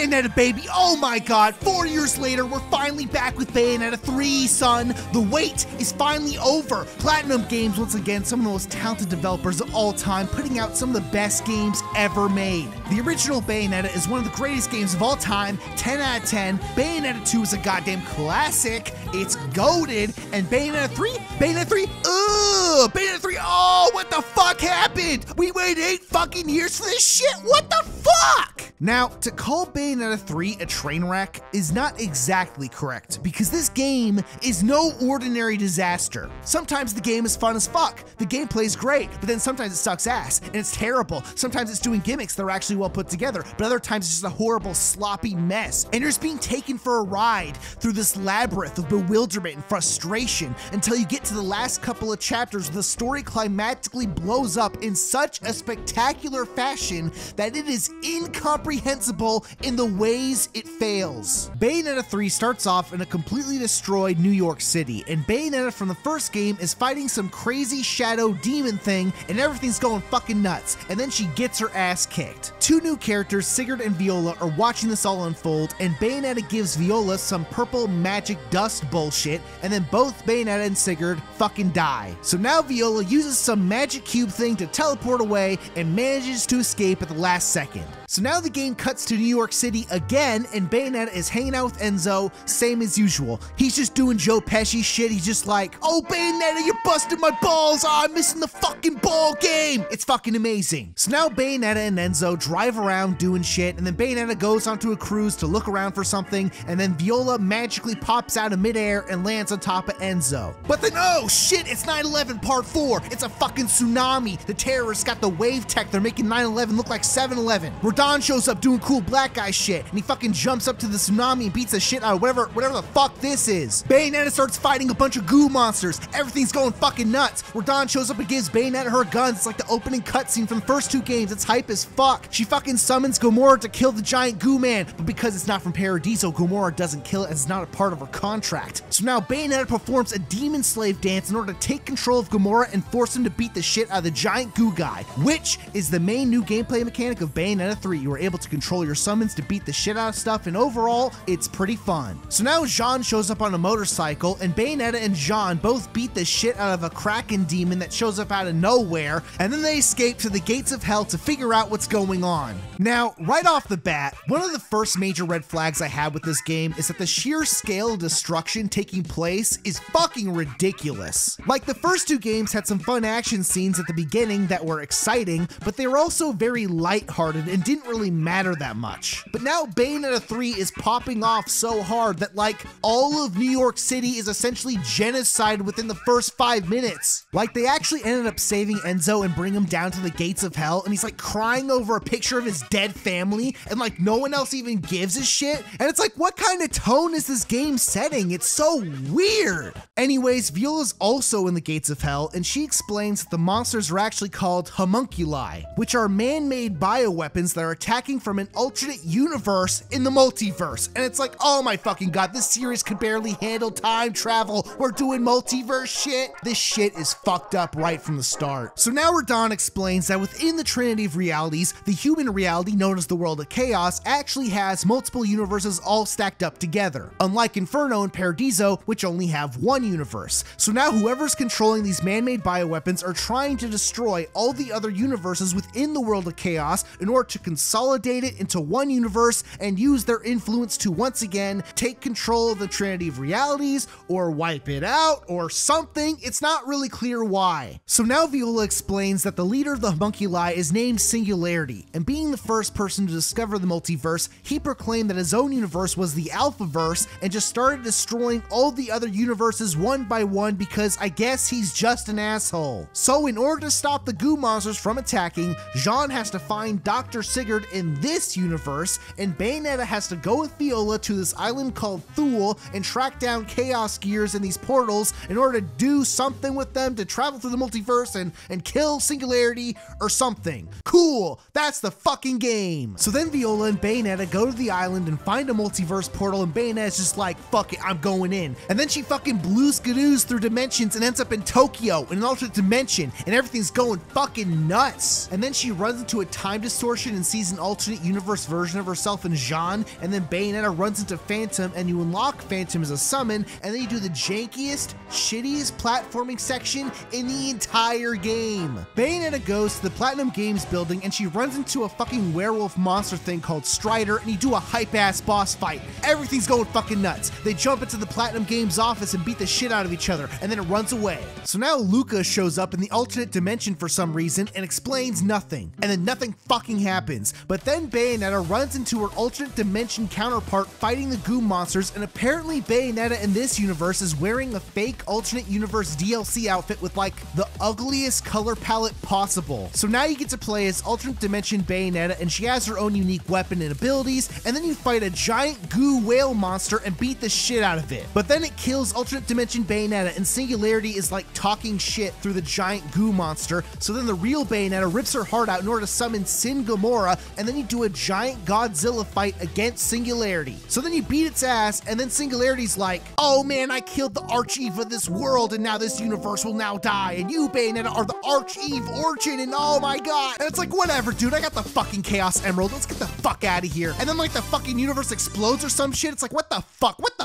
Bayonetta, baby! Oh my god, 4 years later, we're finally back with Bayonetta 3, son! The wait is finally over! Platinum Games, once again, some of the most talented developers of all time, putting out some of the best games ever made. The original Bayonetta is one of the greatest games of all time, 10 out of 10. Bayonetta 2 is a goddamn classic, it's goated, and Bayonetta 3, Bayonetta 3, oh, what the fuck happened? We waited 8 fucking years for this shit, what the fuck? Now, to call Bayonetta 3 a train wreck is not exactly correct, because this game is no ordinary disaster. Sometimes the game is fun as fuck, the gameplay is great, but then sometimes it sucks ass, and it's terrible. Sometimes it's doing gimmicks that are actually well put together, but other times it's just a horrible, sloppy mess, and you're just being taken for a ride through this labyrinth of bewilderment and frustration until you get to the last couple of chapters where the story climactically blows up in such a spectacular fashion that it is incomprehensible in the ways it fails. Bayonetta 3 starts off in a completely destroyed New York City, and Bayonetta from the first game is fighting some crazy shadow demon thing, and everything's going fucking nuts, and then she gets her ass kicked. Two new characters, Sigurd and Viola, are watching this all unfold, and Bayonetta gives Viola some purple magic dust bullshit, and then both Bayonetta and Sigurd fucking die. So now Viola uses some magic cube thing to teleport away and manages to escape at the last second. So now the game cuts to New York City again, and Bayonetta is hanging out with Enzo, same as usual. He's just doing Joe Pesci shit. He's just like, oh Bayonetta, you're busting my balls. Oh, I'm missing the fucking ball game. It's fucking amazing. So now Bayonetta and Enzo drive around doing shit, and then Bayonetta goes onto a cruise to look around for something, and then Viola magically pops out of midair and lands on top of Enzo. But then, oh shit, it's 9/11 Part 4. It's a fucking tsunami. The terrorists got the wave tech. They're making 9/11 look like 7/11. Don shows up doing cool black guy shit, and he fucking jumps up to the tsunami and beats the shit out of whatever the fuck this is. Bayonetta starts fighting a bunch of goo monsters. Everything's going fucking nuts. Don shows up and gives Bayonetta her guns. It's like the opening cutscene from the first 2 games. It's hype as fuck. She fucking summons Gamora to kill the giant goo man, but because it's not from Paradiso, Gamora doesn't kill it as it's not a part of her contract. So now Bayonetta performs a demon slave dance in order to take control of Gamora and force him to beat the shit out of the giant goo guy, which is the main new gameplay mechanic of Bayonetta 3. You are able to control your summons to beat the shit out of stuff, and overall, it's pretty fun. So now Jean shows up on a motorcycle, and Bayonetta and Jean both beat the shit out of a Kraken demon that shows up out of nowhere, and then they escape to the gates of hell to figure out what's going on. Now, right off the bat, one of the first major red flags I had with this game is that the sheer scale of destruction taking place is fucking ridiculous. Like, the first 2 games had some fun action scenes at the beginning that were exciting, but they were also very lighthearted and didn't really matter that much. But now Bayonetta 3 is popping off so hard that like all of New York City is essentially genocide within the first 5 minutes. Like, they actually ended up saving Enzo and bring him down to the gates of hell, and he's like crying over a picture of his dead family, and like no one else even gives a shit. And it's like, what kind of tone is this game setting? It's so weird. Anyways, Viola's also in the gates of hell, and she explains that the monsters are actually called homunculi, which are man-made bioweapons that are attacking from an alternate universe in the multiverse. And it's like, oh my fucking god, this series could barely handle time travel. We're doing multiverse shit. This shit is fucked up right from the start. So now Radon explains that within the Trinity of Realities, the human reality known as the World of Chaos actually has multiple universes all stacked up together, unlike Inferno and Paradiso, which only have one universe. So now whoever's controlling these man-made bioweapons are trying to destroy all the other universes within the World of Chaos in order to consolidate it into one universe and use their influence to once again take control of the Trinity of Realities or wipe it out or something. It's not really clear why. So now Viola explains that the leader of the homunculi is named Singularity, and being the first person to discover the multiverse, he proclaimed that his own universe was the Alphaverse and just started destroying all the other universes one by one because I guess he's just an asshole. So in order to stop the goo monsters from attacking, Jean has to find Dr. Sigurd in this universe, and Bayonetta has to go with Viola to this island called Thule and track down Chaos Gears in these portals in order to do something with them to travel through the multiverse and kill Singularity or something. Cool, that's the fucking game. So then Viola and Bayonetta go to the island and find a multiverse portal, and Bayonetta's just like, fuck it, I'm going in. And then she fucking blue-skadoos through dimensions and ends up in Tokyo in an alternate dimension, and everything's going fucking nuts. And then she runs into a time distortion and sees an alternate universe version of herself in Jean, and then Bayonetta runs into Phantom, and you unlock Phantom as a summon, and then you do the jankiest, shittiest platforming section in the entire game. Bayonetta goes to the Platinum Games building, and she runs into a fucking werewolf monster thing called Strider, and you do a hype-ass boss fight. Everything's going fucking nuts. They jump into the Platinum Games office and beat the shit out of each other, and then it runs away. So now Luca shows up in the alternate dimension for some reason and explains nothing, and then nothing fucking happens. But then Bayonetta runs into her alternate dimension counterpart fighting the goo monsters, and apparently Bayonetta in this universe is wearing a fake alternate universe DLC outfit with like the ugliest color palette possible. So now you get to play as alternate dimension Bayonetta, and she has her own unique weapon and abilities, and then you fight a giant goo whale monster and beat the shit out of it. But then it kills alternate dimension Bayonetta, and Singularity is like talking shit through the giant goo monster. So then the real Bayonetta rips her heart out in order to summon Sin Gamora, and then you do a giant Godzilla fight against Singularity. So then you beat its ass, and then Singularity's like, oh man, I killed the Arch-Eve of this world, and now this universe will now die, and you, Bayonetta, are the Arch-Eve origin, and oh my god. And it's like, whatever, dude, I got the fucking Chaos Emerald, let's get the fuck out of here. And then like the fucking universe explodes or some shit. It's like, what the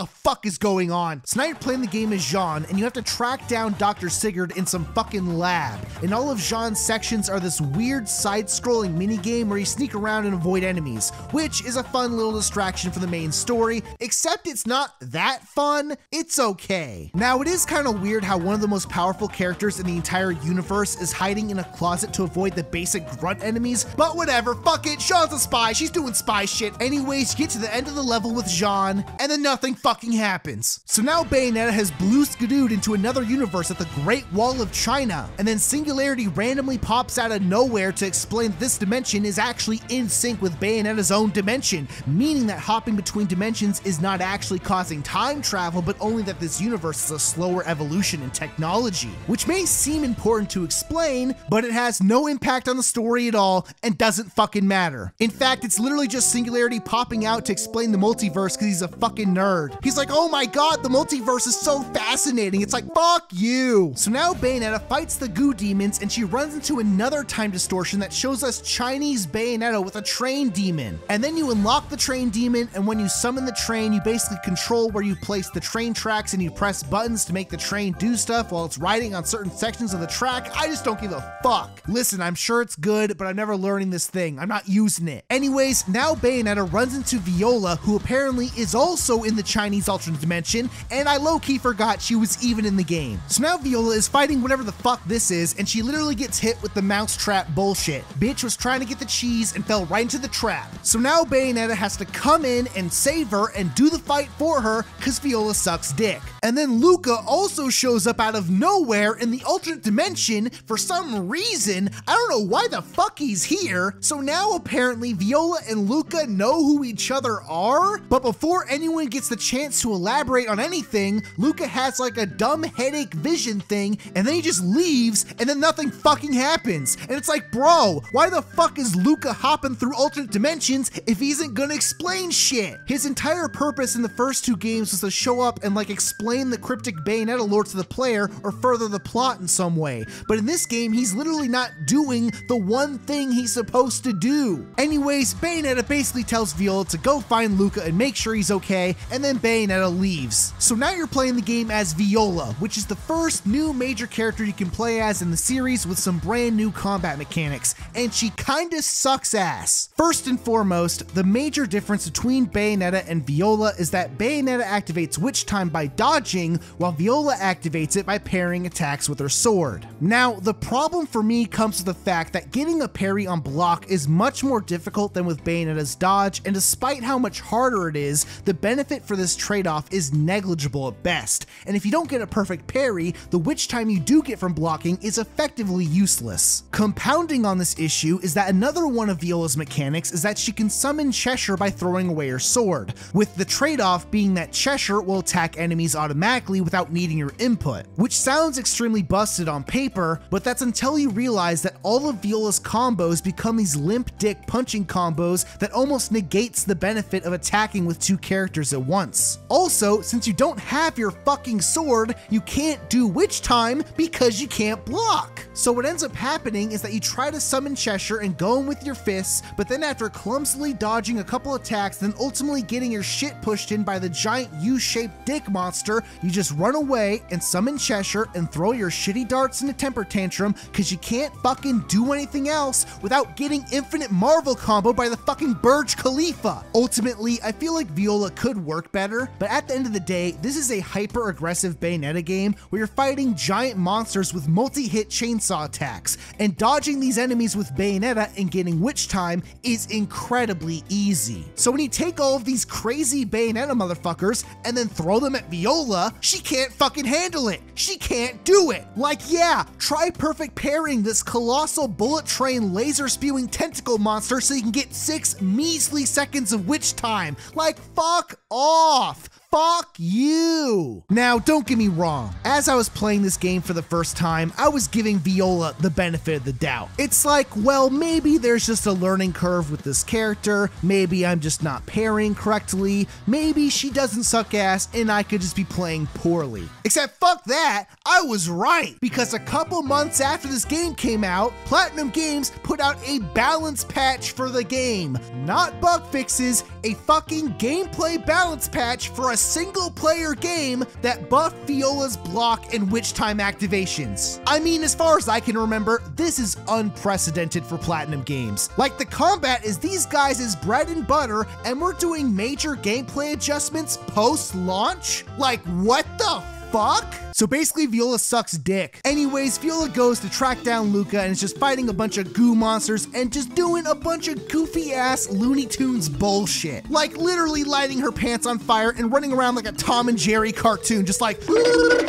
fuck is going on? So now you're playing the game as Jean, and you have to track down Dr. Sigurd in some fucking lab. And all of Jean's sections are this weird side-scrolling minigame where you sneak around and avoid enemies, which is a fun little distraction for the main story, except it's not that fun. It's okay. Now, it is kind of weird how one of the most powerful characters in the entire universe is hiding in a closet to avoid the basic grunt enemies, but whatever, fuck it, Jean's a spy, she's doing spy shit. Anyways, you get to the end of the level with Jean, and then nothing fucking happens. So now Bayonetta has blue-skadooed into another universe at the Great Wall of China, and then Singularity randomly pops out of nowhere to explain that this dimension is actually in sync with Bayonetta's own dimension, meaning that hopping between dimensions is not actually causing time travel, but only that this universe is a slower evolution in technology, which may seem important to explain, but it has no impact on the story at all and doesn't fucking matter. In fact, it's literally just Singularity popping out to explain the multiverse because he's a fucking nerd. He's like, oh my god, the multiverse is so fascinating. It's like, fuck you. So now Bayonetta fights the goo demons, and she runs into another time distortion that shows us Chinese Bayonetta with a train demon. And then you unlock the train demon, and when you summon the train, you basically control where you place the train tracks, and you press buttons to make the train do stuff while it's riding on certain sections of the track. I just don't give a fuck. Listen, I'm sure it's good, but I'm never learning this thing. I'm not using it. Anyways, now Bayonetta runs into Viola, who apparently is also in the Chinese alternate dimension, and I low-key forgot she was even in the game. So now Viola is fighting whatever the fuck this is, and she literally gets hit with the mousetrap bullshit. Bitch was trying to get the cheese and fell right into the trap. So now Bayonetta has to come in and save her and do the fight for her because Viola sucks dick. And then Luca also shows up out of nowhere in the alternate dimension for some reason. I don't know why the fuck he's here. So now apparently Viola and Luca know who each other are, but before anyone gets the chance to elaborate on anything, Luca has like a dumb headache vision thing, and then he just leaves, and then nothing fucking happens. And it's like, bro, why the fuck is Luca hopping through alternate dimensions if he isn't gonna explain shit? His entire purpose in the first two games was to show up and like explain the cryptic Bayonetta lore to the player or further the plot in some way. But in this game, he's literally not doing the one thing he's supposed to do. Anyways, Bayonetta basically tells Viola to go find Luca and make sure he's okay, and then Bayonetta leaves. So now you're playing the game as Viola, which is the first new major character you can play as in the series with some brand new combat mechanics, and she kinda sucks ass. First and foremost, the major difference between Bayonetta and Viola is that Bayonetta activates Witch Time by dodging, while Viola activates it by parrying attacks with her sword. Now, the problem for me comes to the fact that getting a parry on block is much more difficult than with Bayonetta's dodge, and despite how much harder it is, the benefit for this trade-off is negligible at best. And if you don't get a perfect parry, the Witch Time you do get from blocking is effectively useless. Compounding on this issue is that another one of Viola's mechanics is that she can summon Cheshire by throwing away her sword, with the trade-off being that Cheshire will attack enemies automatically automatically without needing your input, which sounds extremely busted on paper, but that's until you realize that all of Viola's combos become these limp dick punching combos that almost negates the benefit of attacking with two characters at once. Also, since you don't have your fucking sword, you can't do witch time because you can't block. So what ends up happening is that you try to summon Cheshire and go in with your fists, but then after clumsily dodging a couple attacks, then ultimately getting your shit pushed in by the giant U-shaped dick monster, you just run away and summon Cheshire and throw your shitty darts in a temper tantrum because you can't fucking do anything else without getting infinite Marvel combo by the fucking Burj Khalifa. Ultimately, I feel like Viola could work better, but at the end of the day, this is a hyper-aggressive Bayonetta game where you're fighting giant monsters with multi-hit chainsaw attacks, and dodging these enemies with Bayonetta and getting witch time is incredibly easy. So when you take all of these crazy Bayonetta motherfuckers and then throw them at Viola, she can't fucking handle it. She can't do it. Like, yeah, try perfect pairing this colossal bullet train laser spewing tentacle monster so you can get 6 measly seconds of witch time. Like, fuck off. Fuck you! Now, don't get me wrong. As I was playing this game for the first time, I was giving Viola the benefit of the doubt. It's like, well, maybe there's just a learning curve with this character, maybe I'm just not pairing correctly, maybe she doesn't suck ass and I could just be playing poorly. Except fuck that, I was right! Because a couple months after this game came out, Platinum Games put out a balance patch for the game. Not bug fixes, a fucking gameplay balance patch for a single player game that buffed Viola's block and witch time activations. I mean, as far as I can remember, this is unprecedented for Platinum Games. Like, the combat is these guys' bread and butter, and we're doing major gameplay adjustments post-launch? Like, what the fuck? So basically, Viola sucks dick. Anyways, Viola goes to track down Luca and is just fighting a bunch of goo monsters and just doing a bunch of goofy ass Looney Tunes bullshit. Like literally lighting her pants on fire and running around like a Tom and Jerry cartoon, just like, woo,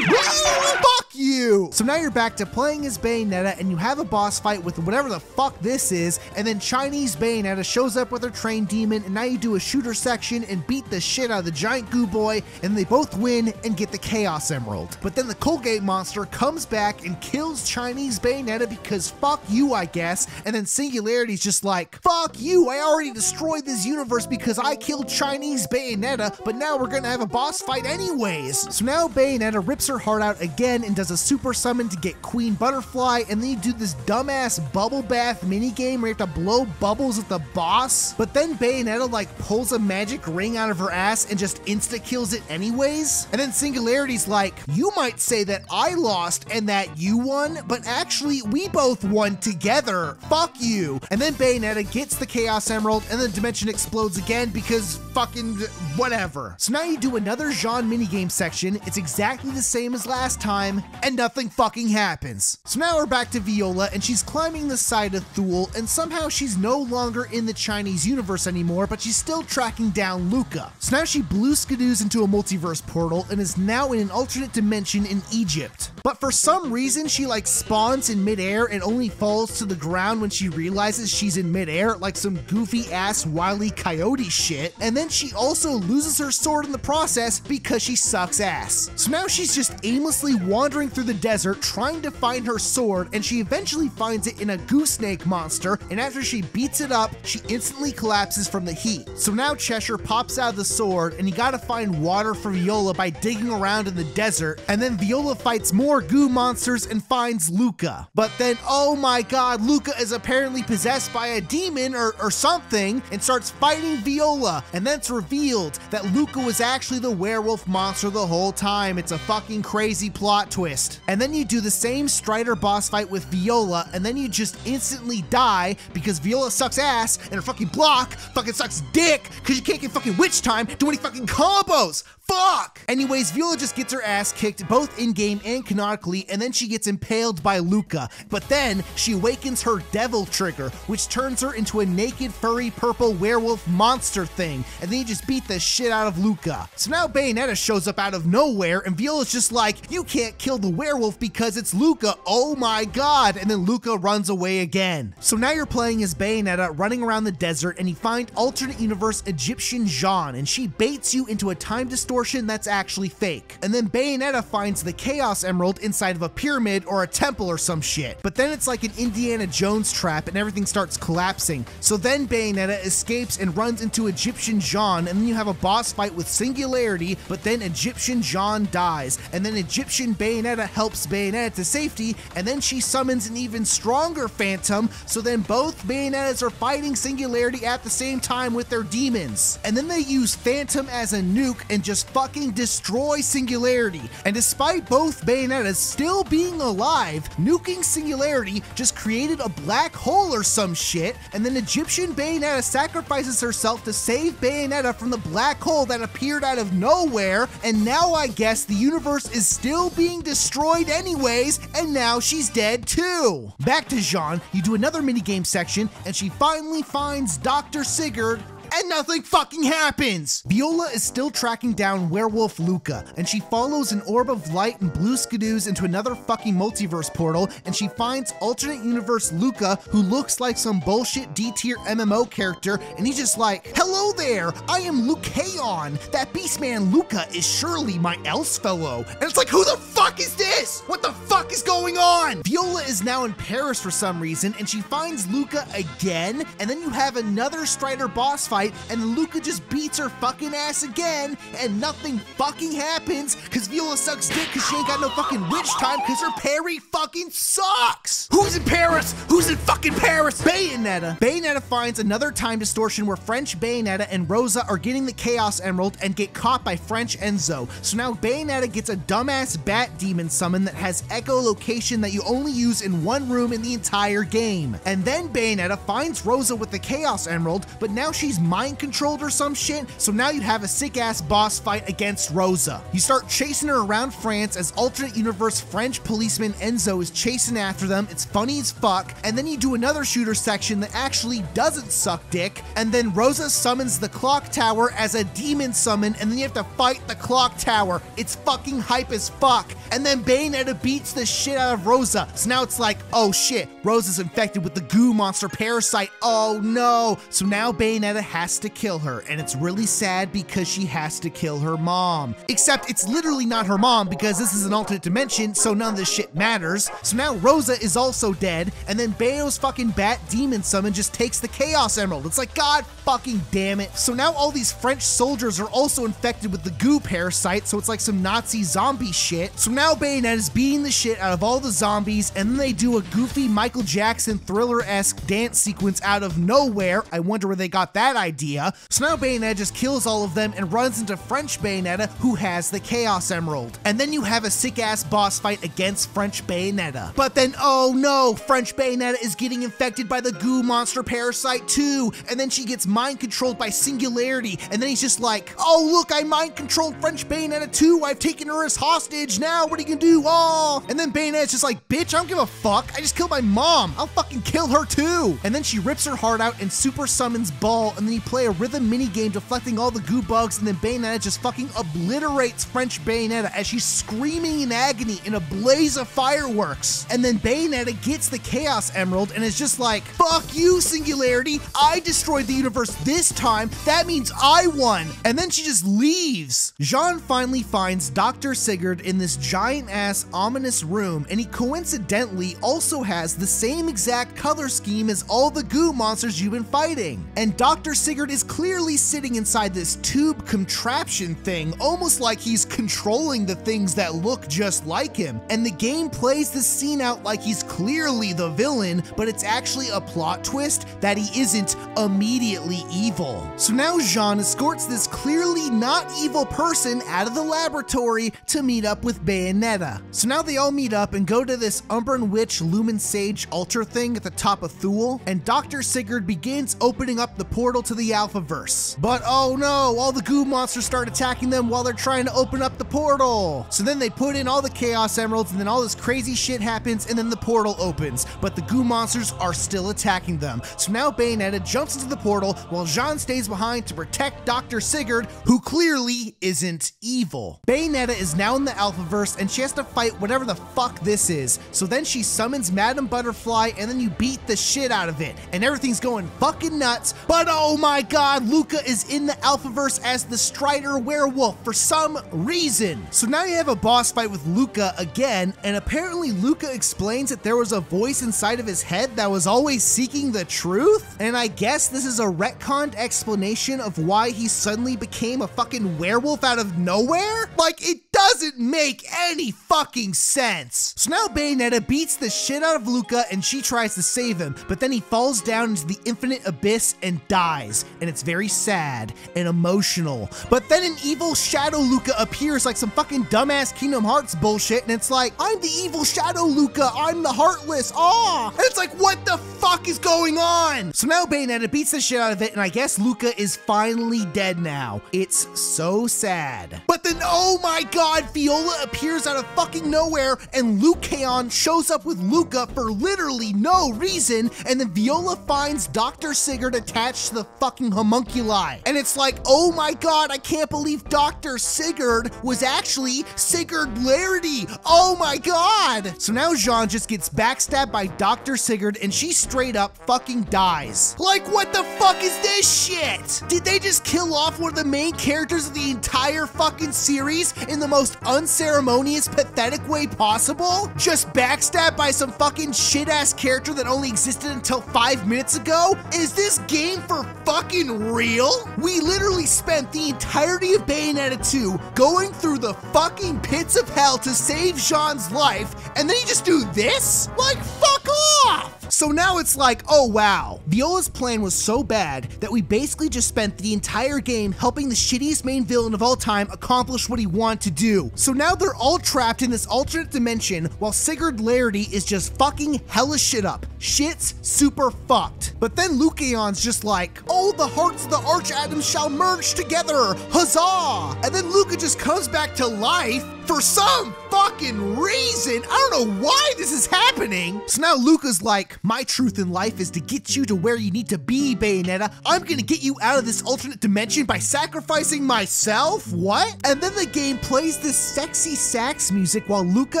fuck you. So now you're back to playing as Bayonetta and you have a boss fight with whatever the fuck this is, and then Chinese Bayonetta shows up with her train demon, and now you do a shooter section and beat the shit out of the giant goo boy, and they both win and get the Chaos Emerald. But then the Colgate monster comes back and kills Chinese Bayonetta because fuck you, I guess, and then Singularity's just like, fuck you, I already destroyed this universe because I killed Chinese Bayonetta, but now we're gonna have a boss fight anyways. So now Bayonetta rips her heart out again and does a super summon to get Queen Butterfly, and then you do this dumbass bubble bath minigame where you have to blow bubbles at the boss, but then Bayonetta like pulls a magic ring out of her ass and just insta-kills it anyways, and then Singularity's like, you might say that I lost and that you won, but actually we both won together. Fuck you. And then Bayonetta gets the Chaos Emerald and the dimension explodes again because fucking whatever. So now you do another Jean minigame section. It's exactly the same as last time and nothing fucking happens. So now we're back to Viola and she's climbing the side of Thule, and somehow she's no longer in the Chinese universe anymore, but she's still tracking down Luca. So now she blue skidoos into a multiverse portal and is now in an alternate dimension in Egypt. But for some reason, she like spawns in midair and only falls to the ground when she realizes she's in midair, like some goofy ass Wile E. Coyote shit. And then she also loses her sword in the process because she sucks ass. So now she's just aimlessly wandering through the desert trying to find her sword, and she eventually finds it in a goose snake monster, and after she beats it up, she instantly collapses from the heat. So now Cheshire pops out of the sword, and you gotta find water for Viola by digging around in the desert, and then Viola fights more goo monsters and finds Luca. But then, oh my god, Luca is apparently possessed by a demon or something and starts fighting Viola, and then it's revealed that Luca was actually the werewolf monster the whole time. It's a fucking crazy plot twist. And then you do the same Strider boss fight with Viola, and then you just instantly die because Viola sucks ass and her fucking block fucking sucks dick because you can't get fucking witch time, do any fucking combos. Fuck! Anyways, Viola just gets her ass kicked both in-game and canonically, and then she gets impaled by Luca. But then she awakens her devil trigger, which turns her into a naked furry purple werewolf monster thing, and then you just beat the shit out of Luca. So now Bayonetta shows up out of nowhere, and Viola's just like, you can't kill the werewolf because it's Luca, oh my god, and then Luca runs away again. So now you're playing as Bayonetta running around the desert, and you find alternate universe Egyptian Jean, and she baits you into a time distortion distortion that's actually fake. And then Bayonetta finds the Chaos Emerald inside of a pyramid or a temple or some shit. But then it's like an Indiana Jones trap and everything starts collapsing. So then Bayonetta escapes and runs into Egyptian Jean, and then you have a boss fight with Singularity, but then Egyptian Jean dies. And then Egyptian Bayonetta helps Bayonetta to safety, and then she summons an even stronger Phantom, so then both Bayonettas are fighting Singularity at the same time with their demons. And then they use Phantom as a nuke and just fucking destroy Singularity. And despite both Bayonettas still being alive, nuking Singularity just created a black hole or some shit, and then Egyptian Bayonetta sacrifices herself to save Bayonetta from the black hole that appeared out of nowhere, and now I guess the universe is still being destroyed anyways, and now she's dead too. Back to Jean, you do another minigame section, and she finally finds Dr. Sigurd, and nothing fucking happens! Viola is still tracking down Werewolf Luca, and she follows an orb of light and blue skidoos into another fucking multiverse portal, and she finds alternate universe Luca, who looks like some bullshit D-tier MMO character, and he's just like, "Hello there, I am Lucaon. That Beastman Luca is surely my else fellow." And it's like, who the fuck is this? What the fuck is going on? Viola is now in Paris for some reason, and she finds Luca again, and then you have another Strider boss fight, and then Luca just beats her fucking ass again, and nothing fucking happens, cause Viola sucks dick cause she ain't got no fucking witch time cause her parry fucking sucks! Who's in Paris? Who's in fucking Paris? Bayonetta! Bayonetta finds another time distortion where French Bayonetta and Rosa are getting the Chaos Emerald and get caught by French Enzo. So now Bayonetta gets a dumbass bat demon summon that has echolocation that you only use in one room in the entire game. And then Bayonetta finds Rosa with the Chaos Emerald, but now she's mind controlled or some shit, so now you have a sick ass boss fight against Rosa. You start chasing her around France as alternate universe French policeman Enzo is chasing after them. It's funny as fuck, and then you do another shooter section that actually doesn't suck dick, and then Rosa summons the clock tower as a demon summon, and then you have to fight the clock tower. It's fucking hype as fuck. And then Bayonetta beats the shit out of Rosa, so now it's like, oh shit, Rosa's infected with the goo monster parasite. Oh no. So now Bayonetta has to kill her, and it's really sad because she has to kill her mom. Except it's literally not her mom because this is an alternate dimension, so none of this shit matters. So now Rosa is also dead, and then Bayo's fucking bat demon summon just takes the Chaos Emerald. It's like, god fucking damn it. So now all these French soldiers are also infected with the goo parasite, so it's like some Nazi zombie shit. So now Bayonetta is beating the shit out of all the zombies, and then they do a goofy Michael Jackson Thriller-esque dance sequence out of nowhere. I wonder where they got that idea. So now Bayonetta just kills all of them and runs into French Bayonetta, who has the Chaos Emerald. And then you have a sick-ass boss fight against French Bayonetta. But then, oh no, French Bayonetta is getting infected by the goo monster parasite too, and then she gets mind-controlled by Singularity, and then he's just like, oh look, I mind-controlled French Bayonetta too, I've taken her as hostage, now what are you gonna do? Oh! And then Bayonetta's just like, bitch, I don't give a fuck, I just killed my mom, I'll fucking kill her too! And then she rips her heart out and super summons Ball, and then you play a rhythm minigame deflecting all the goo bugs, and then Bayonetta just fucking obliterates French Bayonetta as she's screaming in agony in a blaze of fireworks. And then Bayonetta gets the Chaos Emerald and is just like, fuck you, Singularity, I destroyed the universe this time, that means I won. And then she just leaves. Jean finally finds Dr. Sigurd in this giant ass ominous room, and he coincidentally also has the same exact color scheme as all the goo monsters you've been fighting. And Dr. Sigurd is clearly sitting inside this tube contraption thing, almost like he's controlling the things that look just like him. And the game plays this scene out like he's clearly the villain, but it's actually a plot twist that he isn't immediately evil. So now Jean escorts this clearly not evil person out of the laboratory to meet up with Bayonetta. So now they all meet up and go to this Umbran Witch Lumen Sage altar thing at the top of Thule, and Dr. Sigurd begins opening up the portal to the Alphaverse. But oh no, all the goo monsters start attacking them while they're trying to open up the portal. So then they put in all the Chaos Emeralds, and then all this crazy shit happens, and then the portal opens, but the goo monsters are still attacking them. So now Bayonetta jumps into the portal while Jean stays behind to protect Dr. Sigurd, who clearly isn't evil. Bayonetta is now in the Alphaverse, and she has to fight whatever the fuck this is. So then she summons Madame Butterfly, and then you beat the shit out of it, and everything's going fucking nuts. But oh my god, Luca is in the Alphaverse as the Strider werewolf for some reason. So now you have a boss fight with Luca again, and apparently Luca explains that there was a voice inside of his head that was always seeking the truth, and I guess this is a retconned explanation of why he suddenly became a fucking werewolf out of nowhere? Like, it doesn't make any fucking sense. So now Bayonetta beats the shit out of Luca and she tries to save him, but then he falls down into the infinite abyss and dies, and it's very sad and emotional. But then an evil shadow Luca appears like some fucking dumbass Kingdom Hearts bullshit, and it's like, I'm the evil shadow Luca, I'm the heartless, and it's like, what the fuck is going on? So now Bayonetta beats the shit out of it, and I guess Luca is finally dead now. It's so sad. But then, oh my god, Viola appears out of fucking nowhere, and Lucaon shows up with Luca for literally no reason, and then Viola finds Dr. Sigurd attached to the fucking homunculi. And it's like, oh my god, I can't believe Dr. Sigurd was actually Sigurd Larity. Oh my god. So now Jean just gets backstabbed by Dr. Sigurd, and she straight up fucking dies. Like, what the fuck is this shit? Did they just kill off one of the main characters of the entire fucking series in the most unceremonious, pathetic way possible? Just backstabbed by some fucking shit-ass character that only existed until 5 minutes ago? Is this game for fucking real? We literally spent the entirety of Bayonetta 2 going through the fucking pits of hell to save Jean's life, and then you just do this? Like, fuck off! So now it's like, oh wow, Viola's plan was so bad that we basically just spent the entire game helping the shittiest main villain of all time accomplish what he wanted to do. So now they're all trapped in this alternate dimension while Sigurd Larity is just fucking hella shit up. Shit's super fucked. But then Lucaon's just like, oh, the hearts of the Archatoms shall merge together, huzzah! And then Luca just comes back to life for some fucking reason. I don't know why this is happening. So now Luca's like, my truth in life is to get you to where you need to be, Bayonetta. I'm gonna get you out of this alternate dimension by sacrificing myself? What? And then the game plays this sexy sax music while Luca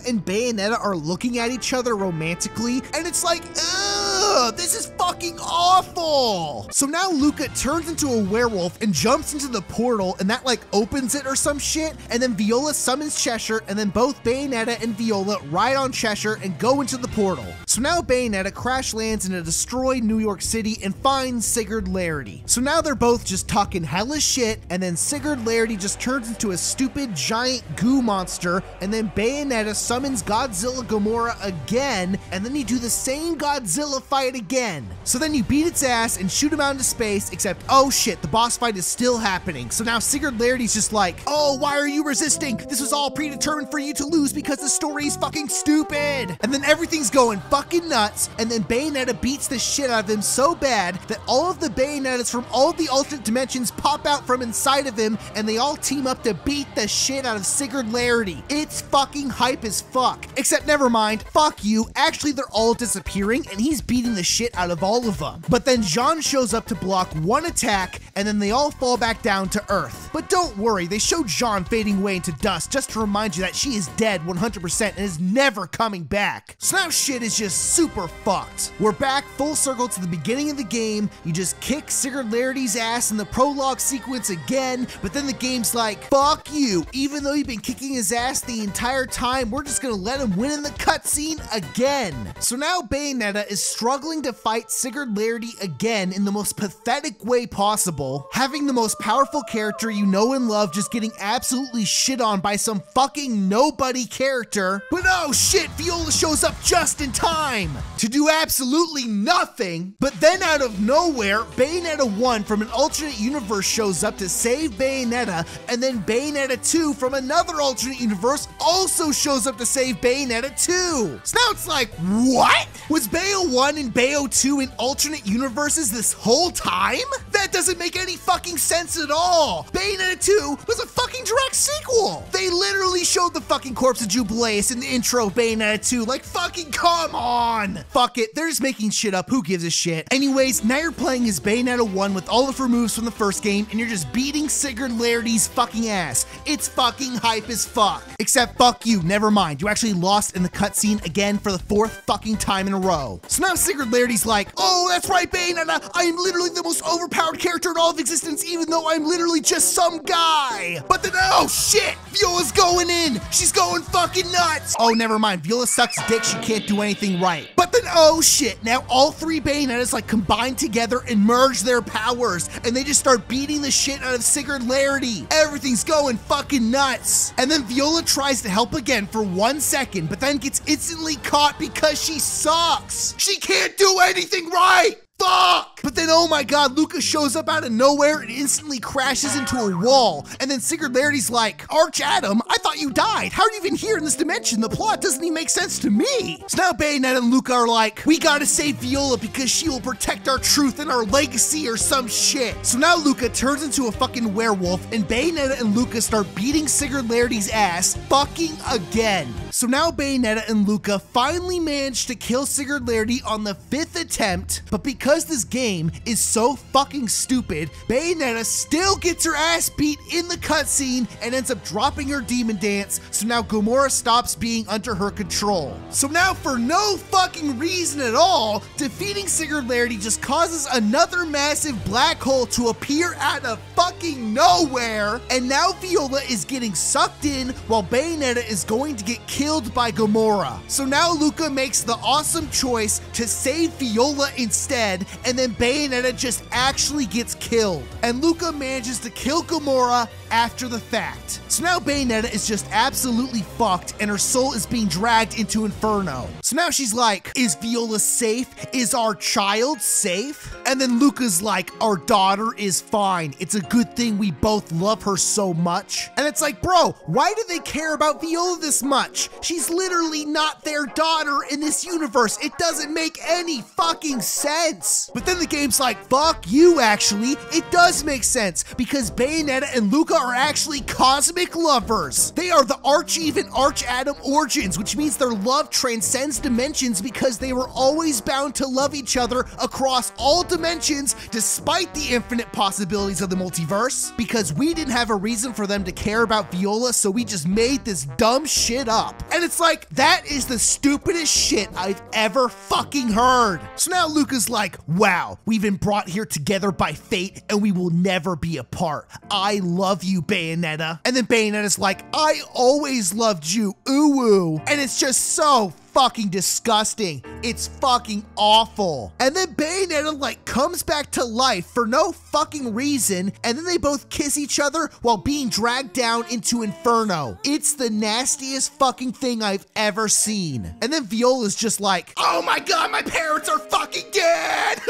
and Bayonetta are looking at each other romantically, and it's like, ugh, this is fucking awful. So now Luca turns into a werewolf and jumps into the portal, and that like opens it or some shit, and then Viola summons Cheshire, and then both Bayonetta and Viola ride on Cheshire and go into the portal. So now Bayonetta crash lands in a destroyed New York City and finds Sigurd Larity. So now they're both just talking hella shit, and then Sigurd Larity just turns into a stupid giant goo monster, and then Bayonetta summons Godzilla Gamora again, and then you do the same Godzilla fight again. So then you beat its ass and shoot him out into space, except, oh shit, the boss fight is still happening. So now Sigurd Larity's just like, oh, why are you resisting? This was all predetermined for you to lose because the story's fucking stupid. And then everything's going fucking nuts, and then Bayonetta beats the shit out of him so bad that all of the Bayonettas from all of the alternate dimensions pop out from inside of him, and they all team up to beat the shit out of Sigurd Larity. It's fucking hype as fuck. Except never mind, fuck you, actually they're all disappearing, and he's beating the shit out of all of them. But then Jean shows up to block one attack, and then they all fall back down to Earth. But don't worry, they showed Jean fading away into dust just to remind you that she is dead 100% and is never coming back. So now shit is just super fucked. We're back full circle to the beginning of the game. You just kick Sigurd Larity's ass in the prologue sequence again, but then the game's like, fuck you. Even though you've been kicking his ass the entire time, we're just gonna let him win in the cutscene again. So now Bayonetta is struggling to fight Sigurd Larity again in the most pathetic way possible, having the most powerful character you know and love just getting absolutely shit on by some fucking nobody character. But oh shit, Viola shows up just in time to do absolutely nothing. But then out of nowhere, Bayonetta 1 from an alternate universe shows up to save Bayonetta, and then Bayonetta 2 from another alternate universe also shows up to save Bayonetta 2. So now it's like, what? Was Bayo 1 and Bayo 2 in alternate universes this whole time? That doesn't make any fucking sense at all. Bayonetta 2 was a fucking direct sequel. They literally showed the fucking corpse of Jubileus in the intro of Bayonetta 2. Like, fucking come on. on. Fuck it, they're just making shit up. Who gives a shit? Anyways, now you're playing as Bayonetta 1 with all of her moves from the first game, and you're just beating Sigurd Larity's fucking ass. It's fucking hype as fuck. Except fuck you, never mind. You actually lost in the cutscene again for the 4th fucking time in a row. So now Sigurd Larity's like, oh, that's right, Bayonetta. I am literally the most overpowered character in all of existence, even though I'm literally just some guy. But then, oh shit, Viola's going in. She's going fucking nuts. Oh, never mind. Viola sucks dick. She can't do anything right. But then, oh shit, now all 3 Bayonettas like combine together and merge their powers, and they just start beating the shit out of Sigurd Larity. Everything's going fucking nuts. And then Viola tries to help again for 1 second, but then gets instantly caught because she sucks. She can't do anything right. Fuck! But then, oh my god, Luca shows up out of nowhere and instantly crashes into a wall. And then Sigurd Larity's like, Arch Adam, I thought you died. How are you even here in this dimension? The plot doesn't even make sense to me. So now Bayonetta and Luca are like, we gotta save Viola because she will protect our truth and our legacy or some shit. So now Luca turns into a fucking werewolf, and Bayonetta and Luca start beating Sigurd Larity's ass fucking again. So now Bayonetta and Luca finally managed to kill Sigurd Larity on the 5th attempt, but because this game is so fucking stupid, Bayonetta still gets her ass beat in the cutscene and ends up dropping her demon dance, so now Gomorrah stops being under her control. So now for no fucking reason at all, defeating Sigurd Larity just causes another massive black hole to appear out of fucking nowhere, and now Viola is getting sucked in while Bayonetta is going to get killed by Gomorrah. So now Luca makes the awesome choice to save Viola instead, and then Bayonetta just actually gets killed. And Luca manages to kill Gomorrah after the fact. So now Bayonetta is just absolutely fucked, and her soul is being dragged into Inferno. So now she's like, is Viola safe? Is our child safe? And then Luca's like, our daughter is fine. It's a good thing we both love her so much. And it's like, bro, why do they care about Viola this much? She's literally not their daughter in this universe. It doesn't make any fucking sense. But then the game's like, fuck you, actually. It does make sense, because Bayonetta and Luca are actually cosmic lovers. They are the Arch-Eve and Arch-Adam origins, which means their love transcends dimensions because they were always bound to love each other across all dimensions despite the infinite possibilities of the multiverse, because we didn't have a reason for them to care about Viola, so we just made this dumb shit up. And it's like, that is the stupidest shit I've ever fucking heard. So now Luca's like, wow, we've been brought here together by fate and we will never be apart. I love you, Bayonetta. And then Bayonetta's like, I always loved you, ooh. And it's just so fucking disgusting. It's fucking awful. And then Bayonetta like comes back to life for no fucking reason, and then they both kiss each other while being dragged down into Inferno. It's the nastiest fucking thing I've ever seen. And then Viola's just like, oh my god, my parents are fucking dead.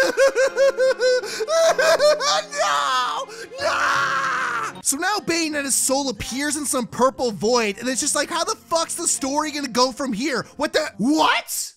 No. So now Bayonetta's soul appears in some purple void, and it's just like, how the fuck's the story gonna go from here? What the? What?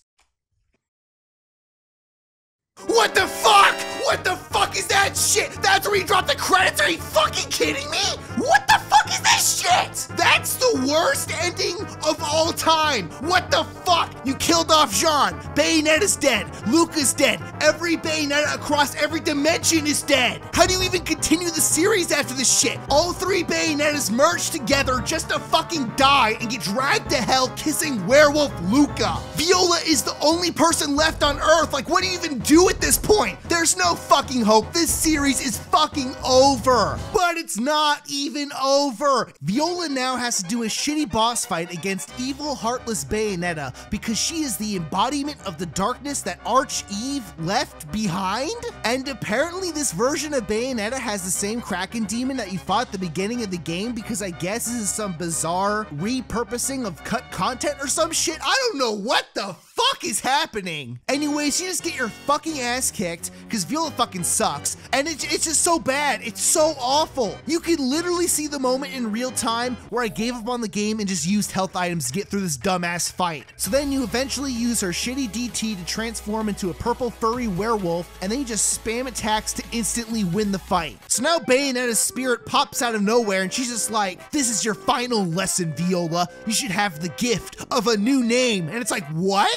What the fuck? What the fuck is that shit? That's where you drop the credits? Are you fucking kidding me? What the fuck is this shit? That's the worst ending of all time. What the fuck? You killed off Jean. Bayonetta's dead. Luca's dead. Every Bayonetta across every dimension is dead. How do you even continue the series after this shit? All 3 Bayonettas merge together just to fucking die and get dragged to hell kissing werewolf Luca. Viola is the only person left on Earth. Like, what do you even do at this point? There's no fucking hope. This series is fucking over. But it's not even over. Viola now has to do a shitty boss fight against evil, heartless Bayonetta because she is the embodiment of the darkness that Arch-Eve left behind. And apparently this version of Bayonetta has the same Kraken demon that you fought at the beginning of the game, because I guess this is some bizarre repurposing of cut content or some shit. I don't know what the fuck is happening. Anyways, you just get your fucking ass kicked because Viola fucking sucks, and it's just so bad. It's so awful. You can literally see the moment in real time where I gave up on the game and just used health items to get through this dumbass fight. So then you eventually use her shitty DT to transform into a purple furry werewolf, and then you just spam attacks to instantly win the fight. So now Bayonetta's spirit pops out of nowhere, and she's just like, this is your final lesson, Viola. You should have the gift of a new name. And it's like, what?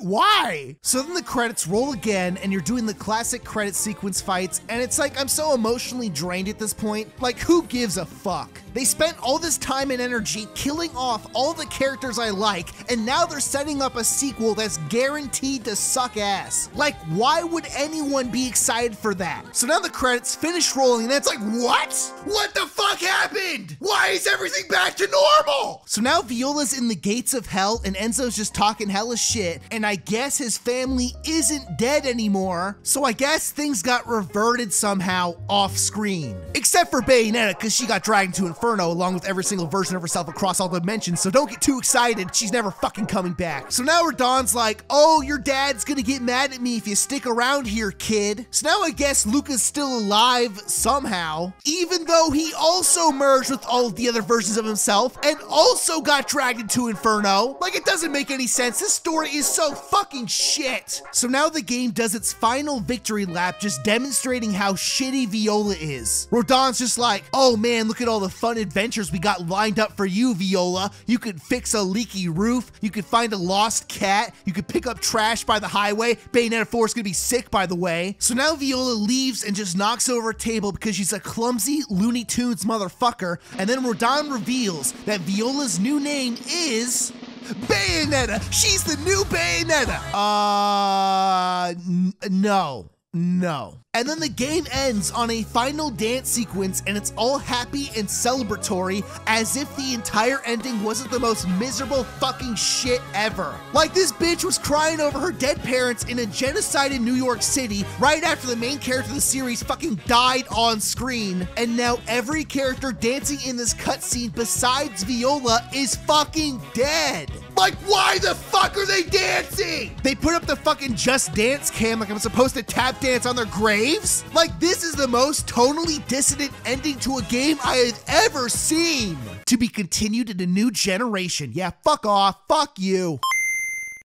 Why? So then the credits roll again and you're doing the classic credit sequence fights, and it's like, I'm so emotionally drained at this point. Like, who gives a fuck? They spent all this time and energy killing off all the characters I like, and now they're setting up a sequel that's guaranteed to suck ass. Like, why would anyone be excited for that? So now the credits finish rolling and it's like, what? What the fuck happened? Why is everything back to normal? So now Viola's in the gates of hell and Enzo's just talking hella shit, and I guess his family isn't dead anymore. So I guess things got reverted somehow off screen. Except for Bayonetta, because she got dragged into Inferno along with every single version of herself across all dimensions, so don't get too excited, she's never fucking coming back. So now Radon's like, oh, your dad's gonna get mad at me if you stick around here, kid. So now I guess Luca's still alive somehow, even though he also merged with all of the other versions of himself and also got dragged into Inferno. Like, it doesn't make any sense. This story is so fucking shit. So now the game does its final victory lap, just demonstrating how shitty Viola is. Rodon's just like, oh man, look at all the fun adventures we got lined up for you, Viola. You could fix a leaky roof, you could find a lost cat, you could pick up trash by the highway. Bayonetta 4 is gonna be sick, by the way. So now Viola leaves and just knocks over a table because she's a clumsy Looney Tunes motherfucker, and then Rodon reveals that Viola's new name is Bayonetta. She's the new Bayonetta. No. And then the game ends on a final dance sequence, and it's all happy and celebratory, as if the entire ending wasn't the most miserable fucking shit ever. Like, this bitch was crying over her dead parents in a genocide in New York City right after the main character of the series fucking died on screen, and now every character dancing in this cutscene besides Viola is fucking dead. Like, why the fuck are they dancing? They put up the fucking Just Dance cam like I'm supposed to tap dance on their graves? Like, this is the most tonally dissonant ending to a game I have ever seen. To be continued in a new generation. Yeah, fuck off. Fuck you.